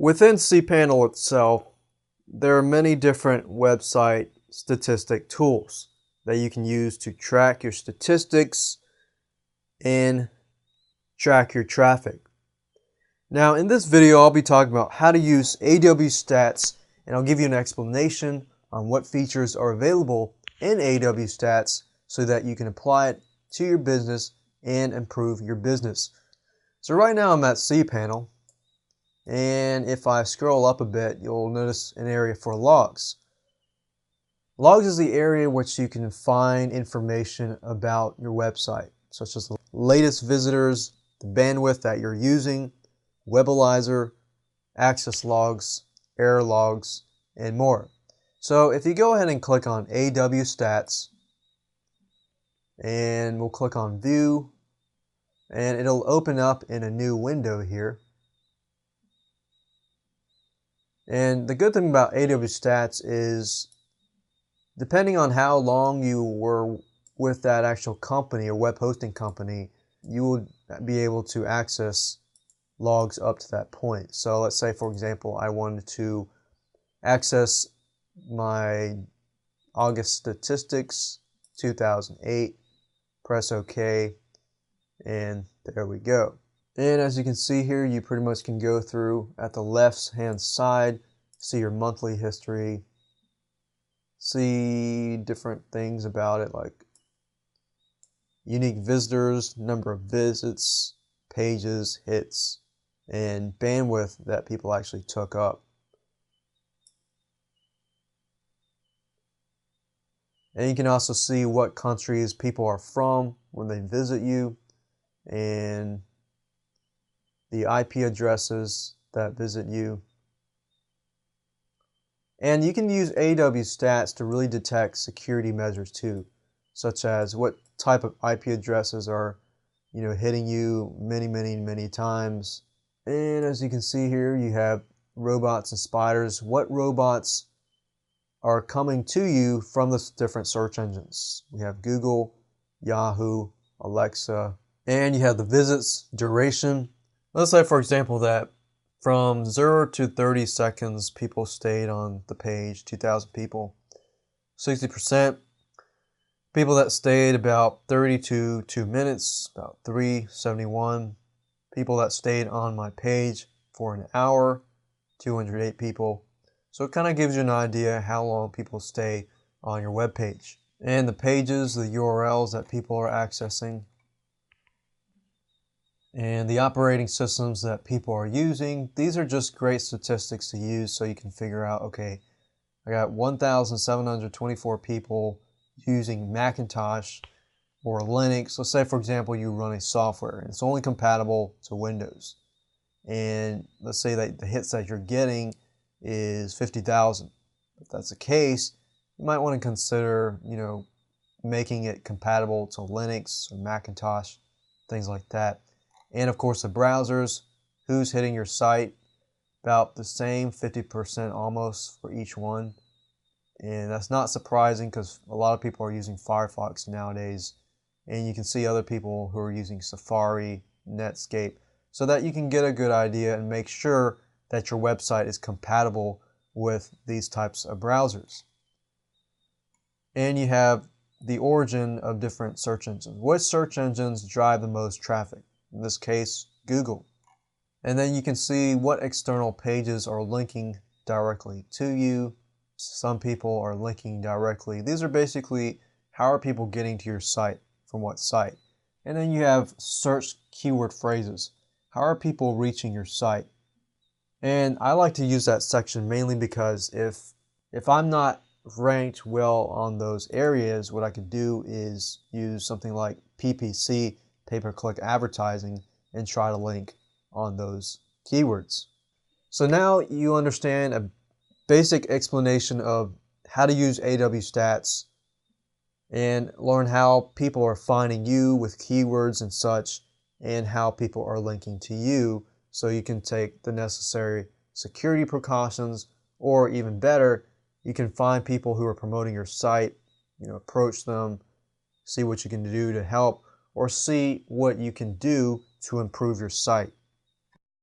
Within cPanel itself, there are many different website statistic tools that you can use to track your statistics and track your traffic. Now, in this video, I'll be talking about how to use Awstats, and I'll give you an explanation on what features are available in Awstats so that you can apply it to your business and improve your business. So right now I'm at cPanel, and if I scroll up a bit, you'll notice an area for logs. Logs is the area which you can find information about your website, such as the latest visitors, the bandwidth that you're using, Webalizer, access logs, error logs, and more. So if you go ahead and click on Awstats, and we'll click on View, and it'll open up in a new window here. And the good thing about Awstats is, depending on how long you were with that actual company or web hosting company, you will be able to access logs up to that point. So let's say, for example, I wanted to access my August statistics 2008, press OK, and there we go. And as you can see here, you pretty much can go through at the left hand side, see your monthly history, see different things about it like unique visitors, number of visits, pages, hits, and bandwidth that people actually took up. And you can also see what countries people are from when they visit you, and the IP addresses that visit you. And you can use Awstats to really detect security measures too, such as what type of IP addresses are, hitting you many times. And as you can see here, you have robots and spiders. What robots are coming to you from the different search engines? We have Google, Yahoo, Alexa, and you have the visits, duration. Let's say, for example, that from 0 to 30 seconds, people stayed on the page, 2,000 people. 60%. People that stayed about 30 to 2 minutes, about 371. People that stayed on my page for an hour, 208 people. So it kind of gives you an idea how long people stay on your web page. And the pages, the URLs that people are accessing, and the operating systems that people are using. These are just great statistics to use so you can figure out, okay, I got 1,724 people using Macintosh or Linux. Let's say, for example, you run a software and it's only compatible to Windows. And let's say that the hits that you're getting is 50,000. If that's the case, you might want to consider, making it compatible to Linux or Macintosh, things like that. And of course the browsers, who's hitting your site, about the same, 50% almost for each one. And that's not surprising because a lot of people are using Firefox nowadays. And you can see other people who are using Safari, Netscape, so that you can get a good idea and make sure that your website is compatible with these types of browsers. And you have the origin of different search engines. What search engines drive the most traffic? In this case, Google. And then you can see what external pages are linking directly to you. Some people are linking directly. These are basically how are people getting to your site, from what site. And then you have search keyword phrases. How are people reaching your site? And I like to use that section mainly because if I'm not ranked well on those areas, what I could do is use something like PPC, pay-per-click advertising, and try to link on those keywords. So now you understand a basic explanation of how to use Awstats and learn how people are finding you with keywords and such, and how people are linking to you, so you can take the necessary security precautions, or even better, you can find people who are promoting your site, approach them, see what you can do to help, or see what you can do to improve your site.